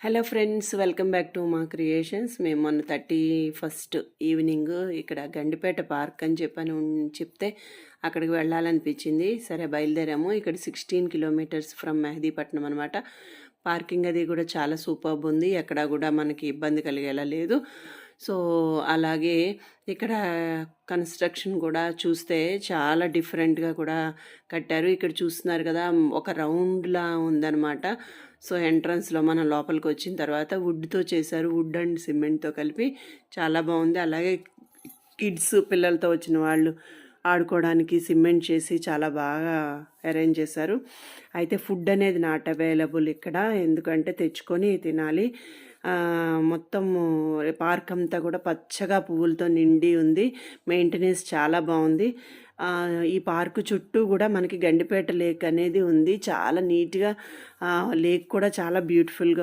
Hello friends, welcome back to మా creations. మేము మొన్న 31st ఈవినింగ్ ఇక్కడ గండిపేట పార్క్ అని చెప్తే అక్కడికి వెళ్ళాలనిపించింది. సరే బయలుదేరాము. ఇక్కడ 16 కిలోమీటర్స్ ఫ్రమ్ మెహదీపట్నం అనమాట. పార్కింగ్ అది కూడా చాలా సూపర్బ్ ఉంది. ఎక్కడ కూడా మనకి ఇబ్బంది కలిగేలా లేదు. సో అలాగే ఇక్కడ కన్స్ట్రక్షన్ కూడా చూస్తే చాలా డిఫరెంట్గా కూడా కట్టారు. ఇక్కడ చూస్తున్నారు కదా, ఒక రౌండ్లా ఉందన్నమాట. సో ఎంట్రన్స్లో మనం లోపలికి వచ్చిన తర్వాత వుడ్తో చేశారు. వుడ్ అండ్ సిమెంట్తో కలిపి చాలా బాగుంది. అలాగే కిడ్స్ పిల్లలతో వచ్చిన వాళ్ళు ఆడుకోవడానికి సిమెంట్ చేసి చాలా బాగా అరేంజ్ చేశారు. అయితే ఫుడ్ అనేది నాట్ అవైలబుల్ ఇక్కడ, ఎందుకంటే తెచ్చుకొని తినాలి. మొత్తం పార్క్ అంతా కూడా పచ్చగా పువ్వులతో నిండి ఉంది. మెయింటెనెన్స్ చాలా బాగుంది. ఈ పార్కు చుట్టూ కూడా మనకి గండిపేట లేక్ అనేది ఉంది. చాలా నీట్గా లేక్ కూడా చాలా బ్యూటిఫుల్గా